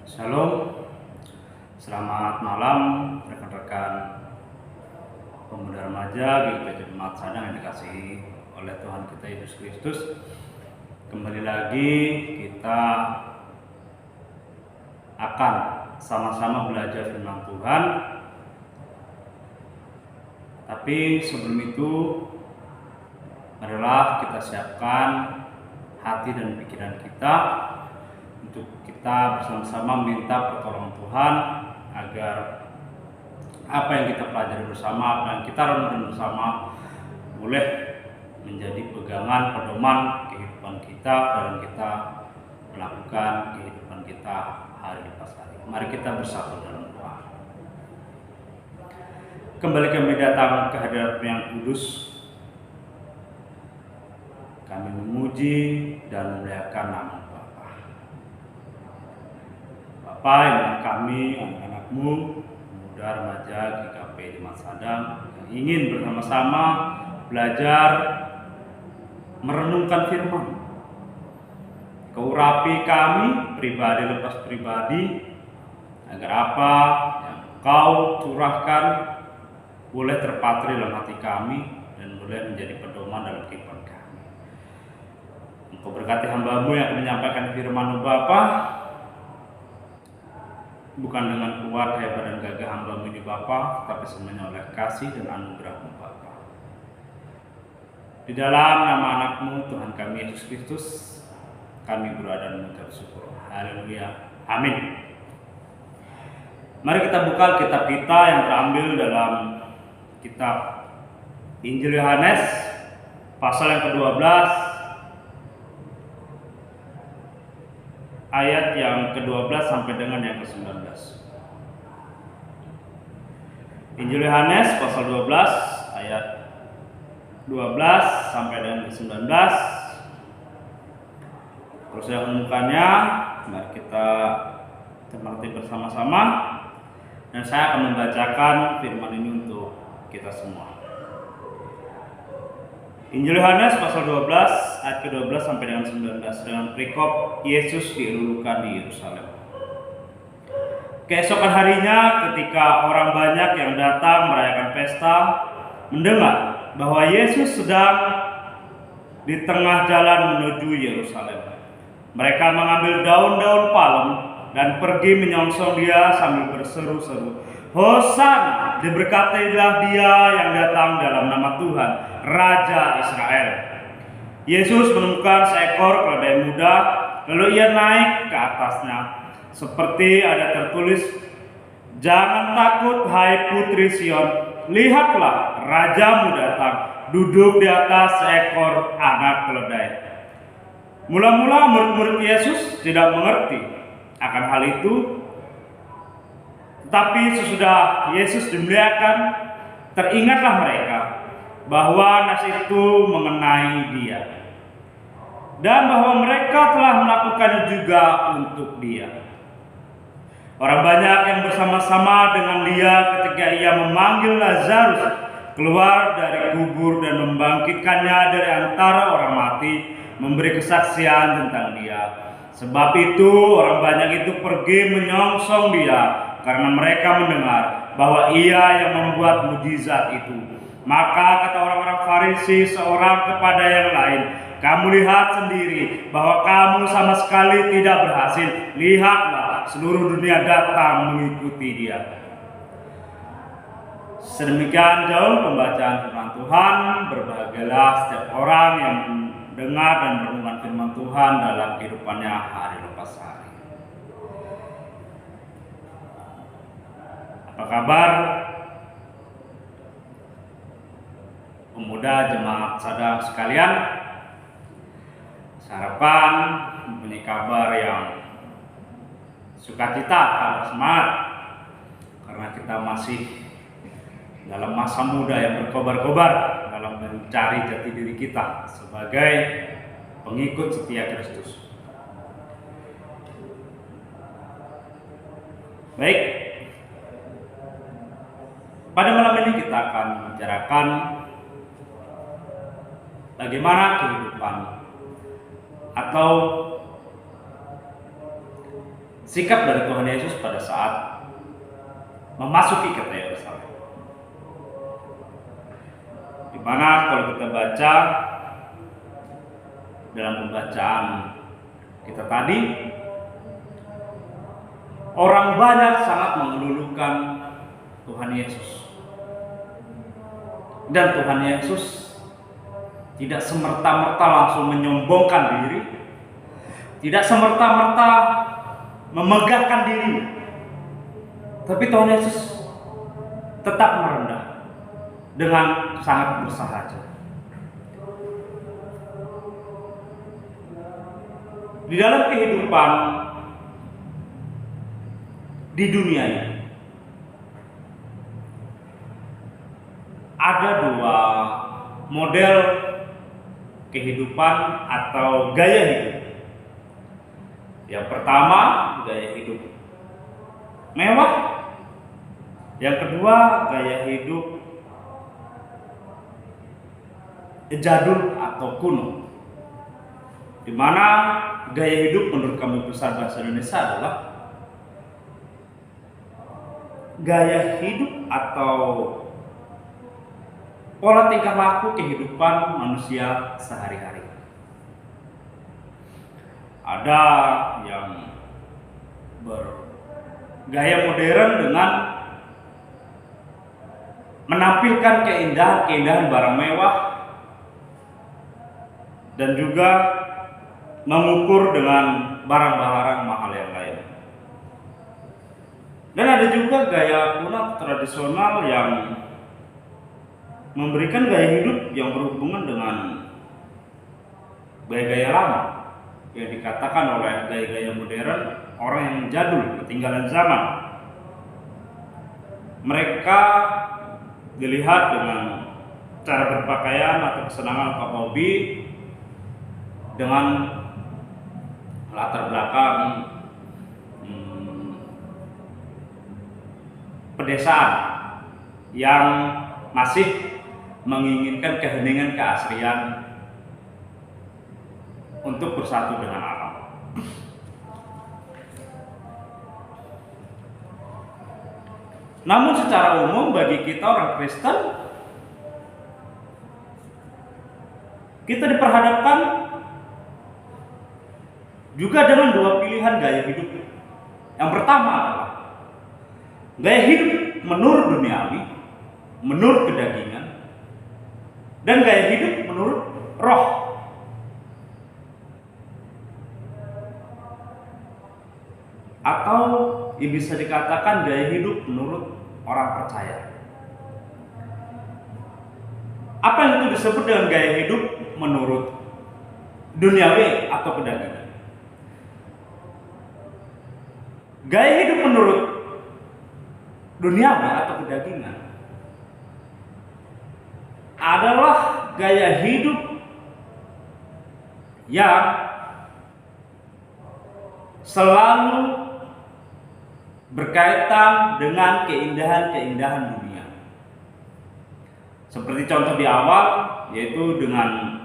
Shalom, selamat malam rekan-rekan pemuda remaja GKP Jemaat Sadang yang dikasihi oleh Tuhan kita Yesus Kristus. Kembali lagi kita akan sama-sama belajar firman Tuhan. Tapi sebelum itu, marilah kita siapkan hati dan pikiran kita untuk kita bersama-sama minta pertolongan Tuhan agar apa yang kita pelajari bersama, apa yang kita renungkan bersama boleh menjadi pegangan pedoman kehidupan kita dalam kita melakukan kehidupan kita hari lepas hari. Mari kita bersatu dalam doa. Kembali kami datang ke hadirat yang kudus. Kami memuji dan memuliakan nama Bapa. Bapa, inilah kami, anak-anak-Mu, pemuda remaja GKP Jemaat Sadang yang ingin bersama-sama belajar merenungkan firman. Kau urapi kami pribadi lepas pribadi agar apa yang Kau curahkan boleh terpatri dalam hati kami dan boleh menjadi pedoman dalam kehidupan kami. Engkau berkati hamba-Mu yang akan menyampaikan firman-Mu Bapa, bukan dengan kuat, hebat, dan gagah hamba-Mu ini Bapa, tapi semuanya oleh kasih dan anugerah-Mu Bapa. Di dalam nama anak-Mu Tuhan kami Yesus Kristus, kami berdoa dan mengucap syukur. Haleluya. Amin. Mari kita buka kitab kita yang terambil dalam kitab Injil Yohanes pasal yang ke-12 ayat yang ke-12 sampai dengan yang ke-19. Injil Yohanes pasal 12 ayat 12 sampai dengan ke-19. Terus saya menemukannya, mari kita cermati bersama-sama dan saya akan membacakan firman ini untuk kita semua. Injil Yohanes pasal 12 ayat ke-12 sampai dengan 19 dengan perikop Yesus dielulukan di Yerusalem. Keesokan harinya ketika orang banyak yang datang merayakan pesta mendengar bahwa Yesus sedang di tengah jalan menuju Yerusalem, mereka mengambil daun-daun palem dan pergi menyongsong dia sambil berseru-seru, Hosana, diberkatilah dia yang datang dalam nama Tuhan, Raja Israel. Yesus menemukan seekor keledai muda, lalu ia naik ke atasnya, seperti ada tertulis, jangan takut hai putri Sion, lihatlah rajamu datang, duduk di atas seekor anak keledai. Mula-mula murid-murid Yesus tidak mengerti akan hal itu, tetapi sesudah Yesus dimuliakan, teringatlah mereka bahwa nas itu mengenai dia dan bahwa mereka telah melakukannya juga untuk dia. Orang banyak yang bersama-sama dengan dia ketika ia memanggil Lazarus keluar dari kubur dan membangkitkannya dari antara orang mati, memberi kesaksian tentang dia. Sebab itu orang banyak itu pergi menyongsong dia karena mereka mendengar bahwa ia yang membuat mujizat itu. Maka kata orang-orang Farisi seorang kepada yang lain, kamu lihat sendiri bahwa kamu sama sekali tidak berhasil. Lihatlah, seluruh dunia datang mengikuti dia. Sedemikian jauh pembacaan firman Tuhan. Berbahagialah setiap orang yang dengar dan merenungkan firman Tuhan dalam kehidupannya hari lepas hari. Apa kabar pemuda jemaat sadang sekalian? Harapan mempunyai kabar yang sukacita, kabar semangat, karena kita masih dalam masa muda yang berkobar-kobar dalam mencari jati diri kita sebagai pengikut setia Kristus. Baik, pada malam ini kita akan membicarakan bagaimana kehidupan atau sikap dari Tuhan Yesus pada saat memasuki kota Yerusalem. Di mana kalau kita baca dalam pembacaan kita tadi, orang banyak sangat mengelulukan Tuhan Yesus. Dan Tuhan Yesus tidak semerta-merta langsung menyombongkan diri, tidak semerta-merta memegahkan diri, tapi Tuhan Yesus tetap merendah dengan sangat bersahaja. Di dalam kehidupan di dunia ini ada dua model kehidupan atau gaya hidup. Yang pertama, gaya hidup mewah. Yang kedua, gaya hidup jadul atau kuno. Di mana gaya hidup menurut Kamus Besar Bahasa Indonesia adalah gaya hidup atau pola tingkah laku kehidupan manusia sehari-hari. Ada yang bergaya modern dengan menampilkan keindahan-keindahan barang mewah dan juga mengukur dengan barang-barang mahal yang lain. Dan ada juga gaya kuno tradisional yang memberikan gaya hidup yang berhubungan dengan gaya-gaya lama, yang dikatakan oleh gaya-gaya modern orang yang jadul, ketinggalan zaman. Mereka dilihat dengan cara berpakaian atau kesenangan atau hobi dengan latar belakang pedesaan yang masih menginginkan keheningan keaslian untuk bersatu dengan alam. Namun secara umum bagi kita orang Kristen, kita diperhadapkan juga dengan dua pilihan gaya hidup. Yang pertama adalah gaya hidup menurut duniawi, menurut kedagingan, dan gaya hidup menurut roh. Atau bisa dikatakan gaya hidup menurut orang percaya. Apa yang itu disebut dengan gaya hidup menurut duniawi atau kedagingan? Gaya hidup menurut duniawi atau kedagingan adalah gaya hidup yang selalu berkaitan dengan keindahan-keindahan dunia. Seperti contoh di awal, yaitu dengan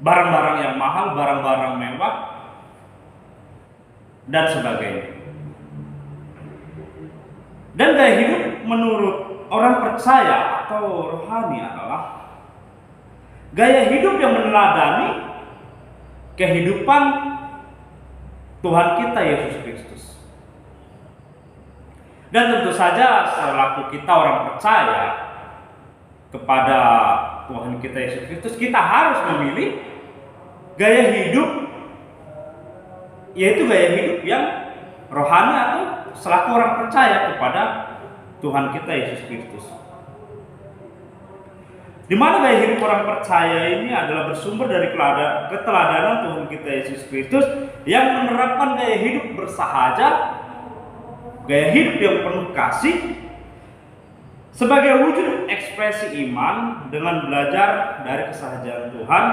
barang-barang yang mahal, barang-barang mewah, dan sebagainya. Dan gaya hidup menurut orang percaya atau rohani adalah gaya hidup yang meneladani kehidupan Tuhan kita Yesus Kristus. Dan tentu saja selaku kita orang percaya kepada Tuhan kita Yesus Kristus, kita harus memilih gaya hidup, yaitu gaya hidup yang rohani atau selaku orang percaya kepada Tuhan kita Yesus Kristus. Di mana gaya hidup orang percaya ini adalah bersumber dari keteladanan Tuhan kita Yesus Kristus yang menerapkan gaya hidup bersahaja, gaya hidup yang penuh kasih, sebagai wujud ekspresi iman dengan belajar dari kesahajaan Tuhan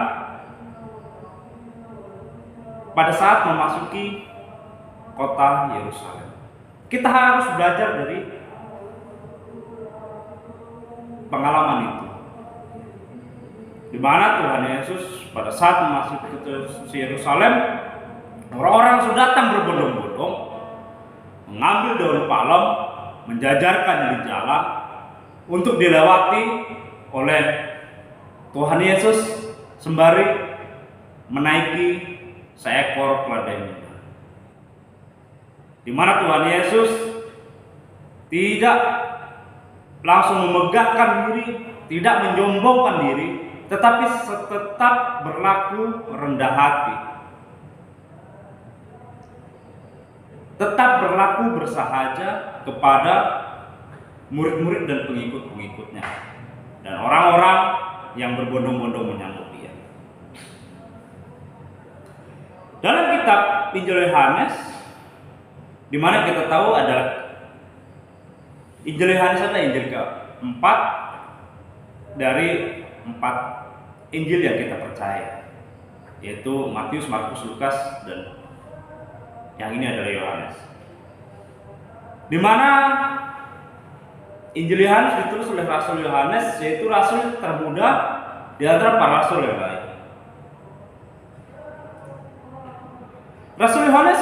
pada saat memasuki kota Yerusalem. Kita harus belajar dari pengalaman itu. di mana Tuhan Yesus pada saat masuk ke Yerusalem, orang-orang sudah datang berbondong-bondong mengambil daun palem, menjajarkan di jalan untuk dilewati oleh Tuhan Yesus sembari menaiki seekor keledai muda. Di mana Tuhan Yesus tidak langsung memegahkan diri, tidak menyombongkan diri, tetapi tetap berlaku rendah hati, tetap berlaku bersahaja kepada murid-murid dan pengikut-pengikutnya dan orang-orang yang berbondong-bondong menyambut dia. Dalam kitab Injil Yohanes, di mana kita tahu adalah Injil Yohanes adalah Injil keempat dari 4 Injil yang kita percaya, yaitu Matius, Markus, Lukas, dan yang ini adalah Yohanes. Di mana Injil Yohanes ditulis oleh Rasul Yohanes, yaitu rasul termuda di antara para rasul yang lain. Rasul Yohanes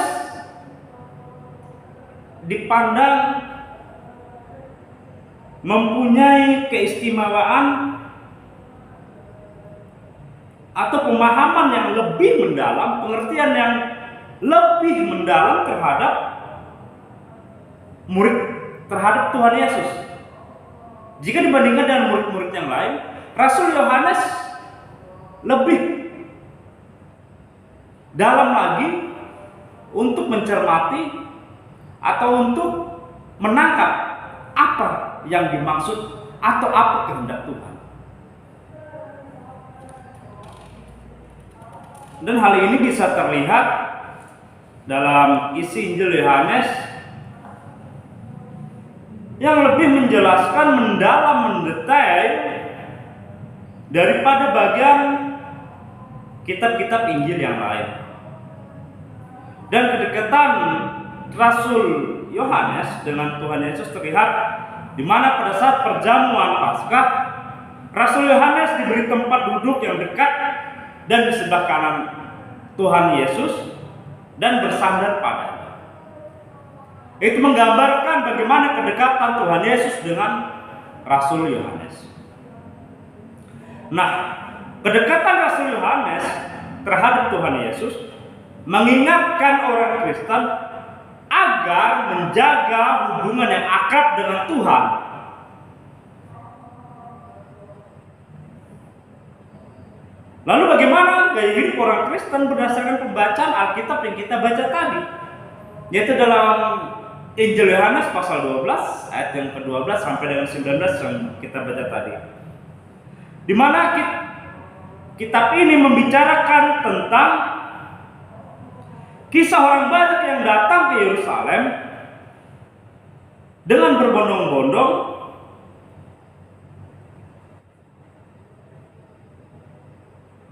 dipandang mempunyai keistimewaan atau pemahaman yang lebih mendalam, pengertian yang lebih mendalam terhadap Tuhan Yesus. Jika dibandingkan dengan murid-murid yang lain, Rasul Yohanes lebih dalam lagi untuk mencermati atau untuk menangkap apa yang dimaksud atau apa kehendak Tuhan. Dan hal ini bisa terlihat dalam isi Injil Yohanes yang lebih menjelaskan, mendalam, mendetail daripada bagian kitab-kitab Injil yang lain. Dan kedekatan Rasul Yohanes dengan Tuhan Yesus terlihat di mana pada saat perjamuan Paskah, Rasul Yohanes diberi tempat duduk yang dekat dan di sebelah kanan Tuhan Yesus dan bersandar padanya. Itu menggambarkan bagaimana kedekatan Tuhan Yesus dengan Rasul Yohanes. Nah, kedekatan Rasul Yohanes terhadap Tuhan Yesus mengingatkan orang Kristen agar menjaga hubungan yang akrab dengan Tuhan. Lalu bagaimana gaya hidup orang Kristen berdasarkan pembacaan Alkitab yang kita baca tadi? Yaitu dalam Injil Yohanes pasal 12 ayat yang ke-12 sampai dengan 19 yang kita baca tadi. Di mana kitab ini membicarakan tentang kisah orang banyak yang datang ke Yerusalem dengan berbondong-bondong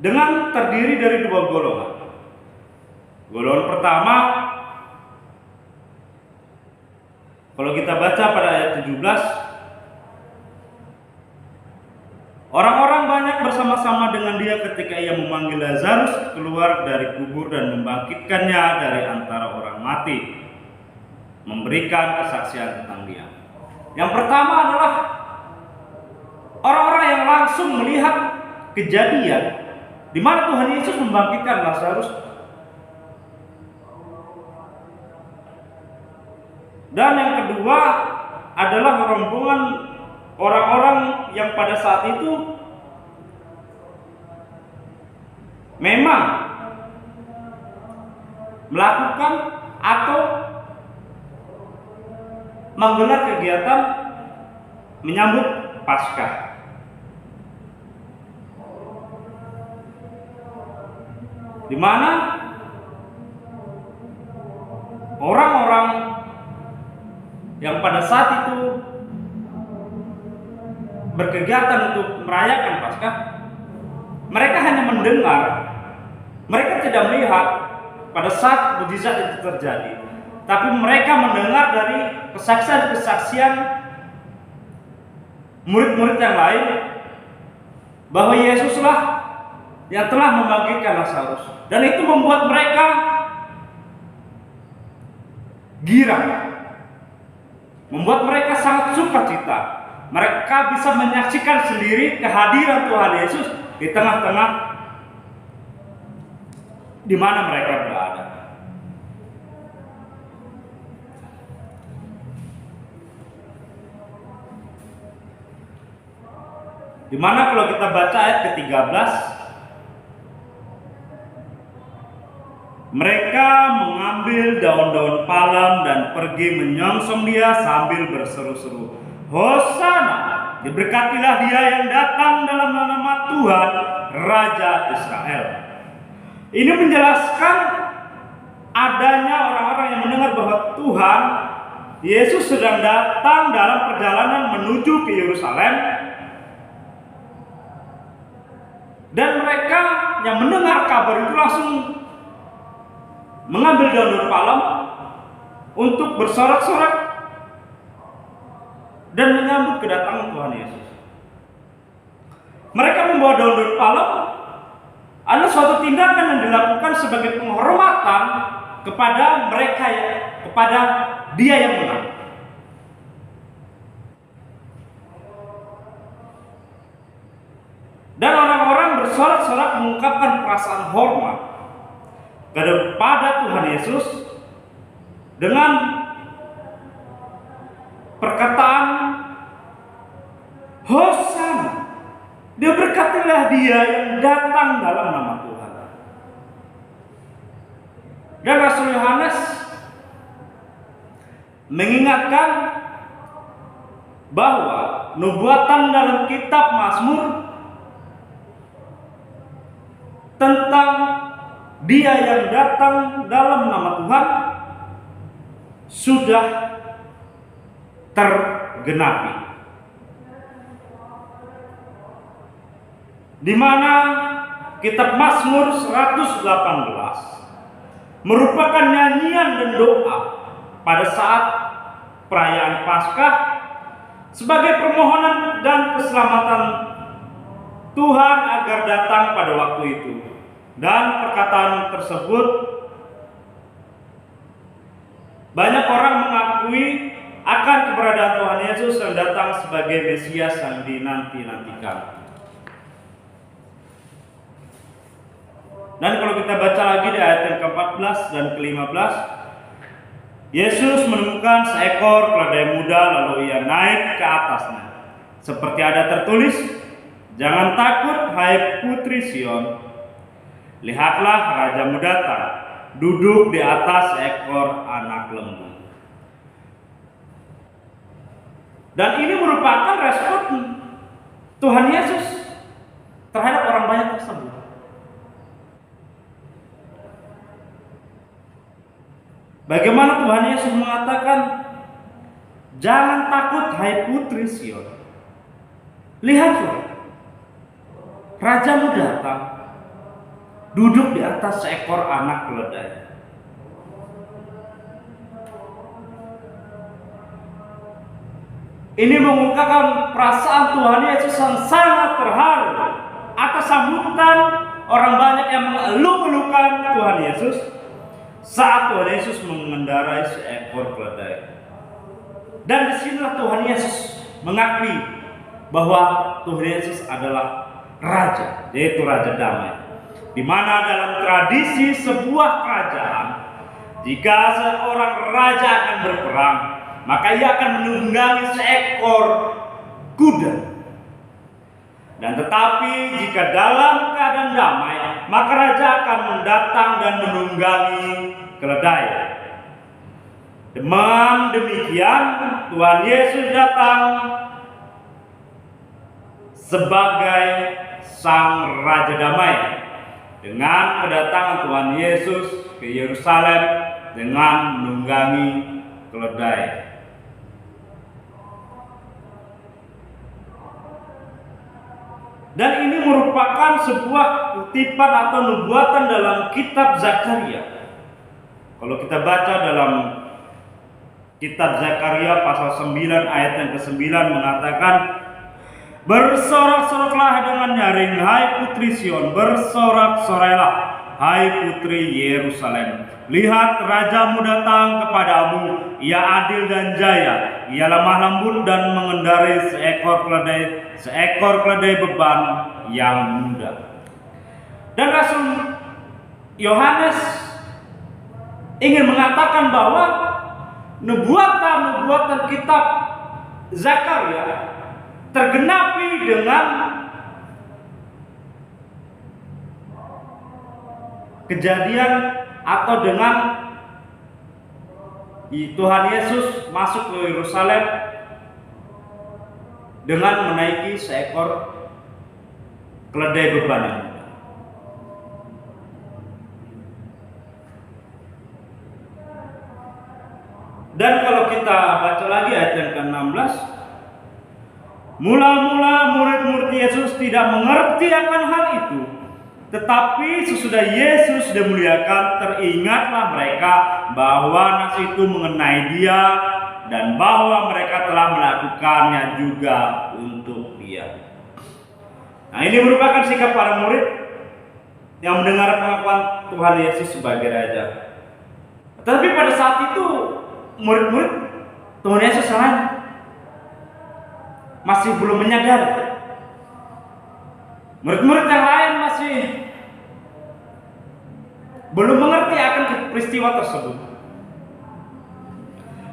dengan terdiri dari 2 golongan. Golongan pertama, kalau kita baca pada ayat 17, orang-orang banyak bersama-sama dengan dia ketika ia memanggil Lazarus keluar dari kubur dan membangkitkannya dari antara orang mati, memberikan kesaksian tentang dia. Yang pertama adalah orang-orang yang langsung melihat kejadian di mana Tuhan Yesus membangkitkan Lazarus. Dan yang kedua adalah rombongan orang-orang yang pada saat itu memang melakukan atau menggelar kegiatan menyambut Paskah. Di mana orang-orang yang pada saat itu berkegiatan untuk merayakan Paskah, mereka hanya mendengar, mereka tidak melihat pada saat mukjizat itu terjadi, tapi mereka mendengar dari kesaksian-kesaksian murid-murid yang lain bahwa Yesuslah yang telah membangkitkan Lazarus, dan itu membuat mereka girang, membuat mereka sangat sukacita. Mereka bisa menyaksikan sendiri kehadiran Tuhan Yesus di tengah-tengah di mana mereka berada. Di mana kalau kita baca ayat ke-13, mereka mengambil daun-daun palem dan pergi menyongsong dia sambil berseru-seru, Hosana, diberkatilah dia yang datang dalam nama Tuhan, Raja Israel. Ini menjelaskan adanya orang-orang yang mendengar bahwa Tuhan Yesus sedang datang dalam perjalanan menuju ke Yerusalem. Dan mereka yang mendengar kabar itu langsung mengambil daun-daun palem untuk bersorak-sorak dan menyambut kedatangan Tuhan Yesus. Mereka membawa daun-daun palem adalah suatu tindakan yang dilakukan sebagai penghormatan kepada mereka, kepada dia yang menang. Dan orang-orang bersorak-sorak mengungkapkan perasaan hormat kepada Tuhan Yesus dengan perkataan Hosana, diberkatilah dia yang datang dalam nama Tuhan. Dan Rasul Yohanes mengingatkan bahwa nubuatan dalam kitab Mazmur tentang dia yang datang dalam nama Tuhan sudah tergenapi, di mana kitab Mazmur 118 merupakan nyanyian dan doa pada saat perayaan Paskah sebagai permohonan dan keselamatan Tuhan agar datang pada waktu itu. Dan perkataan tersebut banyak orang mengakui akan keberadaan Tuhan Yesus yang datang sebagai Mesias yang dinanti-nantikan. Dan kalau kita baca lagi di ayat yang ke-14 dan ke-15, Yesus menemukan seekor keledai muda lalu ia naik ke atasnya. Seperti ada tertulis, jangan takut hai putri Sion. Lihatlah rajamu datang, duduk di atas seekor anak lembu. Dan ini merupakan respon Tuhan Yesus terhadap orang banyak tersebut. Bagaimana Tuhan Yesus mengatakan, jangan takut hai putri Sion. Lihatlah, rajamu datang, duduk di atas seekor anak keledai. Ini mengungkapkan perasaan Tuhan Yesus yang sangat terharu atas sambutan orang banyak yang mengeluh-elukan Tuhan Yesus saat Tuhan Yesus mengendarai seekor keledai. Dan disinilah Tuhan Yesus mengakui bahwa Tuhan Yesus adalah Raja, yaitu Raja Damai. Di mana dalam tradisi sebuah kerajaan, jika seorang raja akan berperang, maka ia akan menunggangi seekor kuda. Dan tetapi jika dalam keadaan damai, maka raja akan mendatang dan menunggangi keledai. Dengan demikian, Tuhan Yesus datang sebagai Sang Raja Damai. Dengan kedatangan Tuhan Yesus ke Yerusalem dengan menunggangi keledai. Dan ini merupakan sebuah kutipan atau nubuatan dalam kitab Zakaria. Kalau kita baca dalam kitab Zakaria pasal 9 ayat yang ke-9 mengatakan, Bersorak-soraklah dengan nyaring, hai putri Sion, bersorak-sorailah, hai putri Yerusalem. Lihat, rajamu datang kepadamu, ia adil dan jaya, ia lemah lembut dan mengendarai seekor keledai beban yang muda. Dan Rasul Yohanes ingin mengatakan bahwa nubuatan kitab Zakaria tergenapi dengan kejadian atau dengan Tuhan Yesus masuk ke Yerusalem dengan menaiki seekor keledai beban. Dan kalau kita baca lagi ayat yang ke-16, mula-mula murid-murid Yesus tidak mengerti akan hal itu, tetapi sesudah Yesus dimuliakan, teringatlah mereka bahwa nas itu mengenai Dia dan bahwa mereka telah melakukannya juga untuk Dia. Nah, ini merupakan sikap para murid yang mendengar pengakuan Tuhan Yesus sebagai Raja. Tetapi pada saat itu murid-murid Tuhan Yesus masih belum menyadari. Murid-murid yang lain masih belum mengerti akan peristiwa tersebut.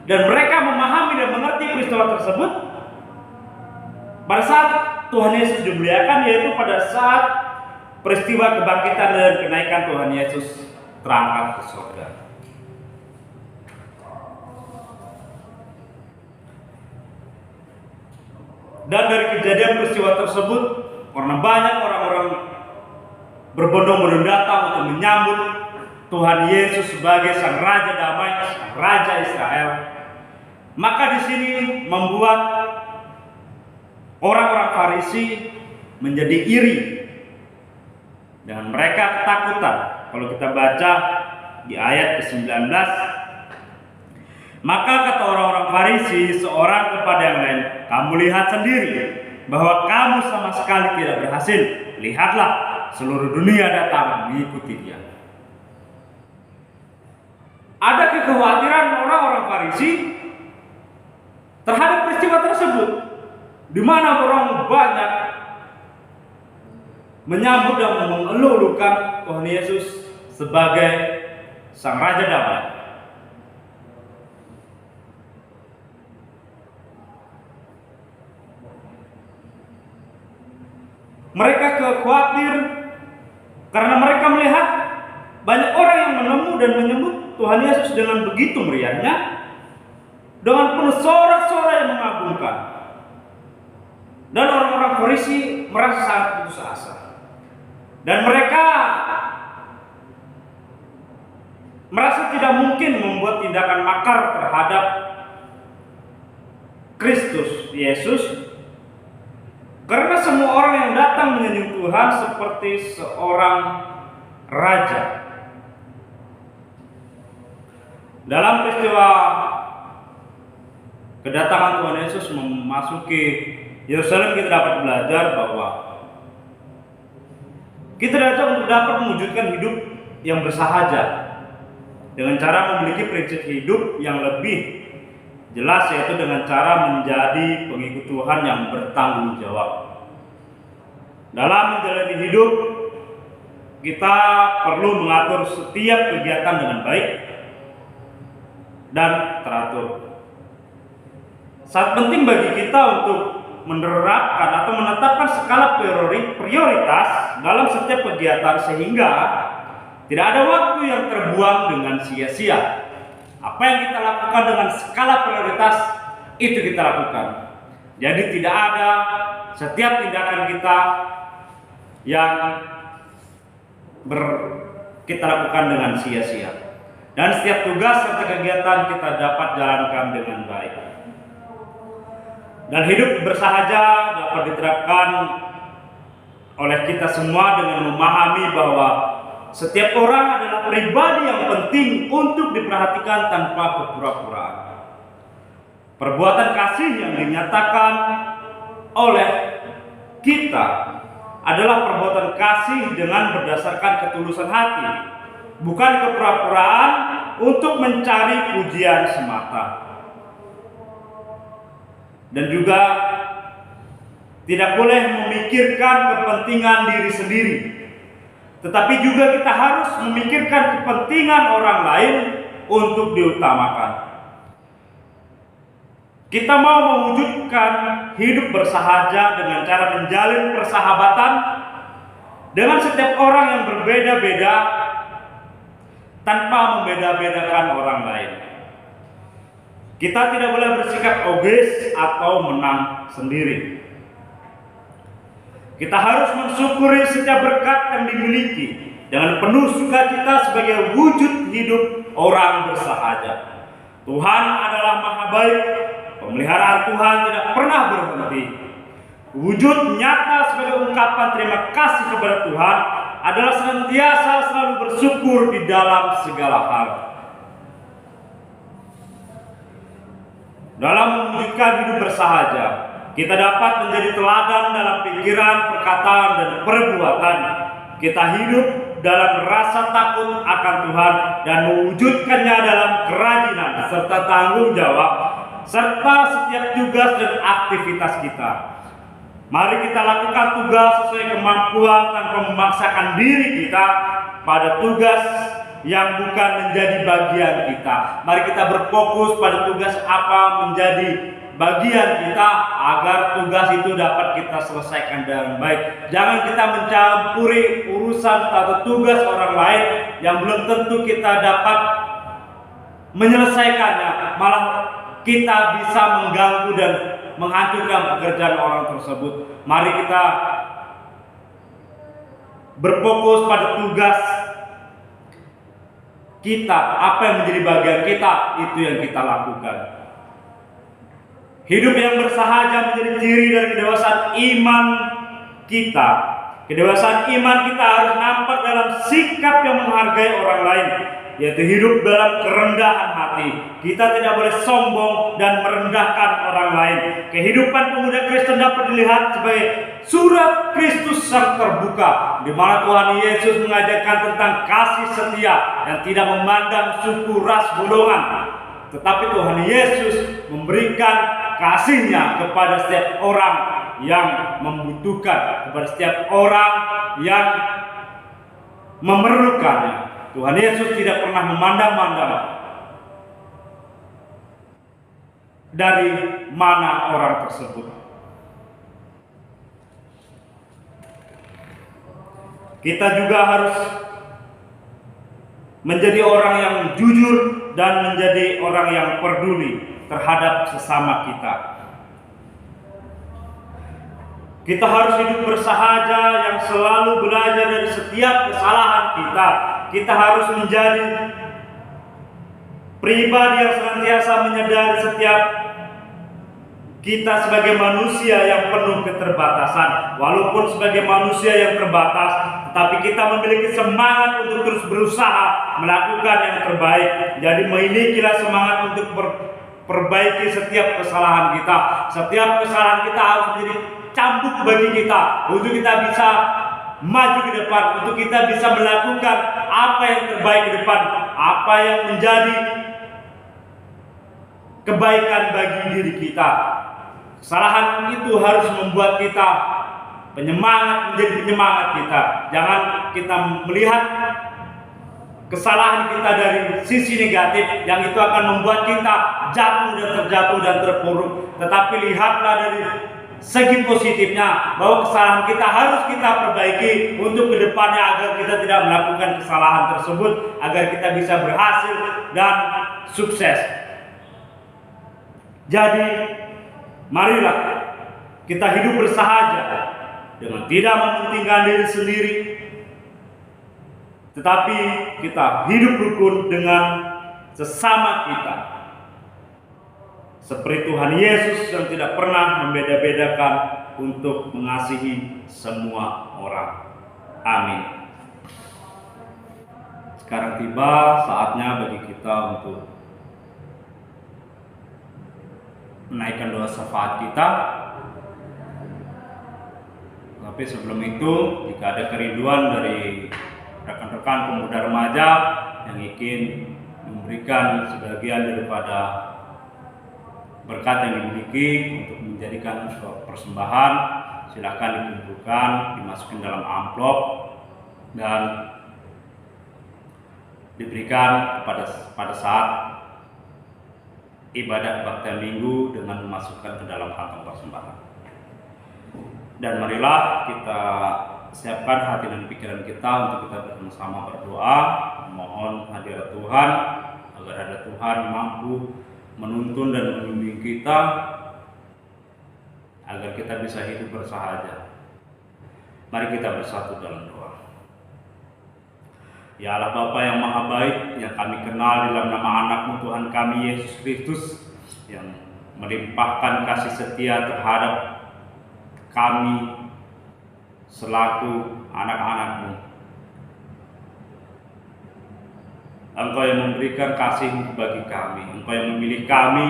Dan mereka memahami dan mengerti peristiwa tersebut pada saat Tuhan Yesus dimuliakan, yaitu pada saat peristiwa kebangkitan dan kenaikan Tuhan Yesus terangkat ke surga. Dan dari kejadian peristiwa tersebut, karena banyak orang-orang berbondong-bondong datang untuk menyambut Tuhan Yesus sebagai Sang Raja Damai, Sang Raja Israel, maka di sini membuat orang-orang Farisi menjadi iri dan mereka ketakutan. Kalau kita baca di ayat ke-19, maka kata orang-orang Farisi seorang kepada yang lain, kamu lihat sendiri bahwa kamu sama sekali tidak berhasil. Lihatlah, seluruh dunia datang mengikuti Dia. Ada kekhawatiran orang-orang Farisi terhadap peristiwa tersebut, di mana orang banyak menyambut dan mengeluhkan Tuhan Yesus sebagai Sang Raja Damai. Mereka khawatir karena mereka melihat banyak orang yang menemu dan menyebut Tuhan Yesus dengan begitu meriahnya, dengan penuh sorak-sorai yang mengagumkan. Dan orang-orang Farisi merasa sangat putus asa. Dan mereka merasa tidak mungkin membuat tindakan makar terhadap Kristus Yesus, karena semua orang yang datang menyanjung Tuhan seperti seorang raja. Dalam peristiwa kedatangan Tuhan Yesus memasuki Yerusalem, kita dapat belajar bahwa kita dapat mewujudkan hidup yang bersahaja dengan cara memiliki prinsip hidup yang lebih jelas, yaitu dengan cara menjadi pengikut Tuhan yang bertanggung jawab. Dalam menjalani hidup, kita perlu mengatur setiap kegiatan dengan baik dan teratur. Sangat penting bagi kita untuk menerapkan atau menetapkan skala prioritas dalam setiap kegiatan sehingga tidak ada waktu yang terbuang dengan sia-sia. Apa yang kita lakukan dengan skala prioritas itu kita lakukan. Jadi tidak ada setiap tindakan kita yang kita lakukan dengan sia-sia. Dan setiap tugas serta kegiatan kita dapat jalankan dengan baik. Dan hidup bersahaja dapat diterapkan oleh kita semua dengan memahami bahwa setiap orang adalah pribadi yang penting untuk diperhatikan tanpa kepura-puraan. Perbuatan kasih yang dinyatakan oleh kita adalah perbuatan kasih dengan berdasarkan ketulusan hati, bukan kepura-puraan untuk mencari pujian semata. Dan juga tidak boleh memikirkan kepentingan diri sendiri, tetapi juga kita harus memikirkan kepentingan orang lain untuk diutamakan. Kita mau mewujudkan hidup bersahaja dengan cara menjalin persahabatan dengan setiap orang yang berbeda-beda tanpa membeda-bedakan orang lain. Kita tidak boleh bersikap egois atau menang sendiri. Kita harus mensyukuri setiap berkat yang dimiliki dengan penuh sukacita sebagai wujud hidup orang bersahaja. Tuhan adalah Maha Baik. Pemeliharaan Tuhan tidak pernah berhenti. Wujud nyata sebagai ungkapan terima kasih kepada Tuhan adalah senantiasa selalu bersyukur di dalam segala hal. Dalam mewujudkan hidup bersahaja, kita dapat menjadi teladan dalam pikiran, perkataan, dan perbuatan. Kita hidup dalam rasa takut akan Tuhan dan mewujudkannya dalam kerajinan serta tanggung jawab serta setiap tugas dan aktivitas kita. Mari kita lakukan tugas sesuai kemampuan tanpa memaksakan diri kita pada tugas yang bukan menjadi bagian kita. Mari kita berfokus pada tugas apa menjadi bagian kita agar tugas itu dapat kita selesaikan dengan baik. Jangan kita mencampuri urusan atau tugas orang lain yang belum tentu kita dapat menyelesaikannya. Malah kita bisa mengganggu dan menghancurkan pekerjaan orang tersebut. Mari kita berfokus pada tugas kita, apa yang menjadi bagian kita, itu yang kita lakukan. Hidup yang bersahaja menjadi ciri dari kedewasaan iman kita. Kedewasaan iman kita harus nampak dalam sikap yang menghargai orang lain, yaitu hidup dalam kerendahan hati. Kita tidak boleh sombong dan merendahkan orang lain. Kehidupan pemuda Kristen dapat dilihat sebagai surat Kristus yang terbuka, di mana Tuhan Yesus mengajarkan tentang kasih setia yang tidak memandang suku, ras, golongan. Tetapi Tuhan Yesus memberikan kasih-Nya kepada setiap orang yang membutuhkan, kepada setiap orang yang memerlukannya. Tuhan Yesus tidak pernah memandang-mandang dari mana orang tersebut. Kita juga harus menjadi orang yang jujur dan menjadi orang yang peduli terhadap sesama kita. Kita harus hidup bersahaja yang selalu belajar dari setiap kesalahan kita. Kita harus menjadi pribadi yang senantiasa menyadari setiap kita sebagai manusia yang penuh keterbatasan. Walaupun sebagai manusia yang terbatas, tetapi kita memiliki semangat untuk terus berusaha melakukan yang terbaik. Jadi milikilah semangat untuk perbaiki setiap kesalahan kita. Setiap kesalahan kita harus menjadi cambuk bagi kita, untuk kita bisa maju ke depan, untuk kita bisa melakukan apa yang terbaik ke depan, apa yang menjadi kebaikan bagi diri kita. Kesalahan itu harus membuat kita penyemangat, menjadi penyemangat kita. Jangan kita melihat kesalahan kita dari sisi negatif yang itu akan membuat kita jatuh dan terjatuh dan terpuruk. Tetapi lihatlah dari segi positifnya, bahwa kesalahan kita harus kita perbaiki untuk kedepannya agar kita tidak melakukan kesalahan tersebut, agar kita bisa berhasil dan sukses. Jadi marilah kita hidup bersahaja dengan tidak mementingkan diri sendiri, tetapi kita hidup rukun dengan sesama kita, seperti Tuhan Yesus yang tidak pernah membeda-bedakan untuk mengasihi semua orang. Amin. Sekarang tiba saatnya bagi kita untuk menaikkan doa syafaat kita. Tapi sebelum itu, jika ada kerinduan dari rekan-rekan pemuda remaja yang ingin memberikan sebagian daripada berkat yang dimiliki untuk menjadikan persembahan, silakan dikumpulkan, dimasukin dalam amplop dan diberikan pada saat ibadah baktian minggu dengan memasukkan ke dalam kantong persembahan. Dan marilah kita siapkan hati dan pikiran kita untuk kita bersama-sama berdoa, memohon hadirat Tuhan, agar ada Tuhan mampu menuntun dan membimbing kita agar kita bisa hidup bersahaja. Mari kita bersatu dalam doa. Ya Allah Bapa yang Maha Baik, yang kami kenal dalam nama anak-Mu Tuhan kami Yesus Kristus, yang melimpahkan kasih setia terhadap kami selaku anak-anak-Mu. Engkau yang memberikan kasih-Mu bagi kami, Engkau yang memilih kami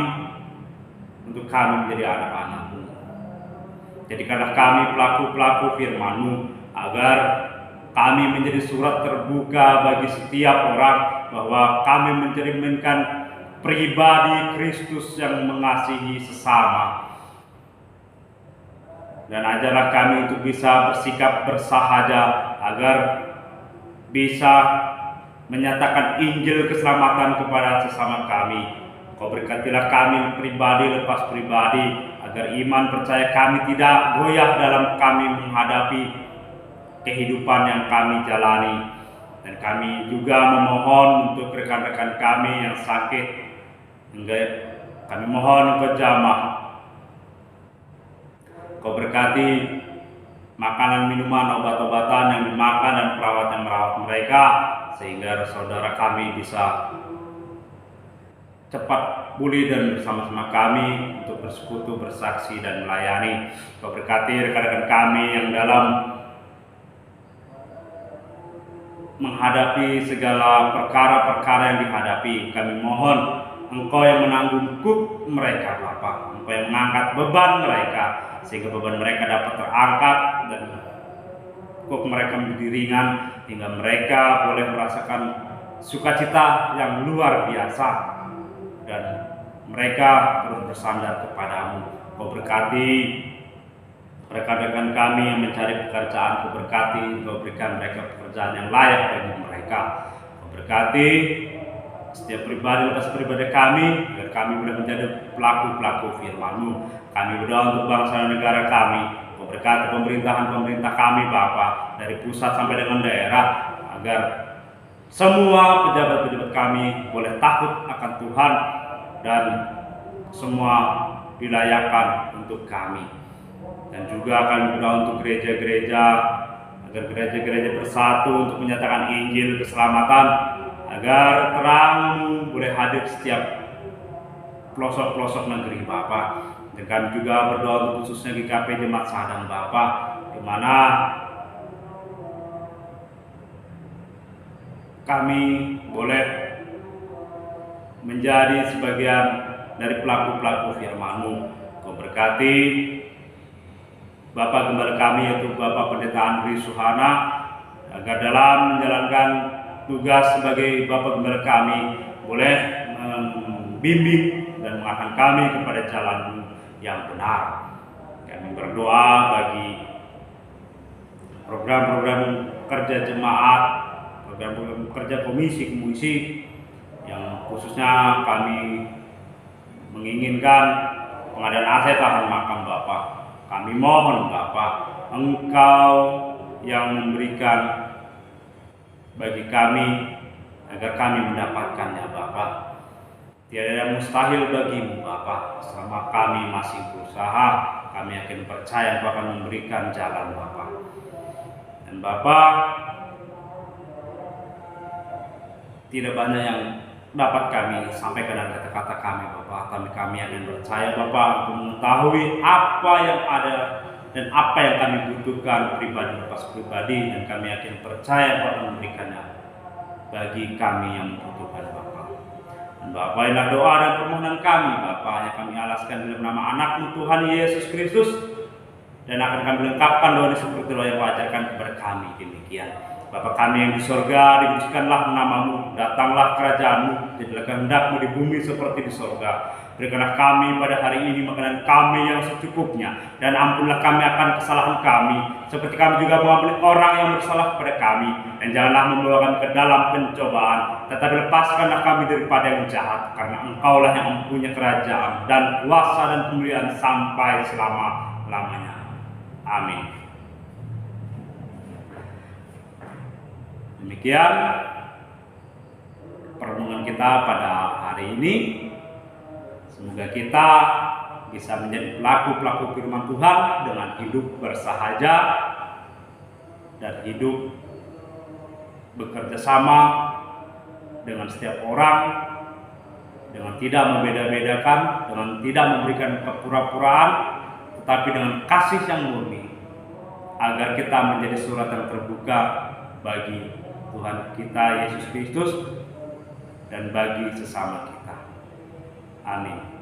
untuk kami menjadi anak-anak-Mu. Jadikanlah kami pelaku-pelaku firman-Mu, agar kami menjadi surat terbuka bagi setiap orang bahwa kami mencerminkan pribadi Kristus yang mengasihi sesama. Dan ajarlah kami untuk bisa bersikap bersahaja agar bisa menyatakan Injil keselamatan kepada sesama kami. Kau berkatilah kami pribadi lepas pribadi, agar iman percaya kami tidak goyah dalam kami menghadapi kehidupan yang kami jalani. Dan kami juga memohon untuk rekan-rekan kami yang sakit, kami mohon Engkau jamah. Kau berkati makanan, minuman, obat-obatan yang dimakan dan perawat yang merawat mereka, sehingga saudara kami bisa cepat pulih dan bersama-sama kami untuk bersekutu, bersaksi dan melayani. Kau berkati rekan-rekan kami yang dalam menghadapi segala perkara-perkara yang dihadapi. Kami mohon Engkau yang menanggung mereka Bapa, Engkau yang mengangkat beban mereka, sehingga beban mereka dapat terangkat dan mereka menjadi ringan, hingga mereka boleh merasakan sukacita yang luar biasa dan mereka terus bersandar kepadamu. Kau berkati rekan-rekan kami yang mencari pekerjaan, Kau berkati, Kau berikan mereka pekerjaan yang layak bagi mereka. Kau berkati setiap pribadi lepas pribadi kami, agar kami boleh menjadi pelaku-pelaku firman-Mu. Kami berdoa untuk bangsa dan negara kami. Kau berkati pemerintahan-pemerintah kami Bapa, dari pusat sampai dengan daerah, agar semua pejabat-pejabat kami boleh takut akan Tuhan dan semua dilayakkan untuk kami. Dan juga kami berdoa untuk gereja-gereja, agar gereja-gereja bersatu untuk menyatakan Injil keselamatan, agar terang-Mu boleh hadir setiap pelosok-pelosok negeri Bapa. Dan kami juga berdoa untuk khususnya GKP Jemaat Sadang Bapa, di mana kami boleh menjadi sebagian dari pelaku-pelaku firman-Mu. Kau berkati Bapak Gembala kami, yaitu Bapak Pendeta Andri Suhana, agar dalam menjalankan tugas sebagai Bapak Gembala kami boleh membimbing dan mengarahkan kami kepada jalan yang benar. Kami berdoa bagi program-program kerja jemaat, program-program kerja komisi-komisi yang khususnya kami menginginkan pengadaan aset lahan makam Bapak. Kami mohon Bapak, Engkau yang memberikan bagi kami agar kami mendapatkannya Bapak. Tiada yang mustahil bagi-Mu Bapak. Selama kami masih berusaha, kami yakin percaya Engkau akan memberikan jalan Bapak. Dan Bapak, tidak banyak yang dapat kami sampaikan dengan kata-kata kami Bapak, tapi kami akan percaya Bapak untuk mengetahui apa yang ada dan apa yang kami butuhkan pribadi lepas pribadi, dan kami yakin percaya Bapak memberikannya bagi kami yang membutuhkan Bapak. Dan Bapak, inilah doa dan permohonan kami Bapak yang kami alaskan dalam nama anak-Mu Tuhan Yesus Kristus, dan akan kami lengkapkan doa seperti doa yang wajarkan kepada kami. Demikian. Bapa kami yang di sorga, dikuduskanlah namamu, datanglah kerajaanmu, jadilah kehendakmu di bumi seperti di sorga. Berikanlah kami pada hari ini makanan kami yang secukupnya, dan ampunlah kami akan kesalahan kami, seperti kami juga mengampuni orang yang bersalah kepada kami. Dan janganlah membawa kami ke dalam pencobaan, tetapi lepaskanlah kami daripada yang jahat, karena Engkaulah yang mempunyai kerajaan dan kuasa dan kemuliaan sampai selama-lamanya. Amin. Demikian perenungan kita pada hari ini. Semoga kita bisa menjadi pelaku-pelaku firman Tuhan dengan hidup bersahaja dan hidup bekerja sama dengan setiap orang, dengan tidak membeda-bedakan, dengan tidak memberikan kepura-puraan, tetapi dengan kasih yang murni, agar kita menjadi surat yang terbuka bagi Tuhan kita Yesus Kristus dan bagi sesama kita. Amin.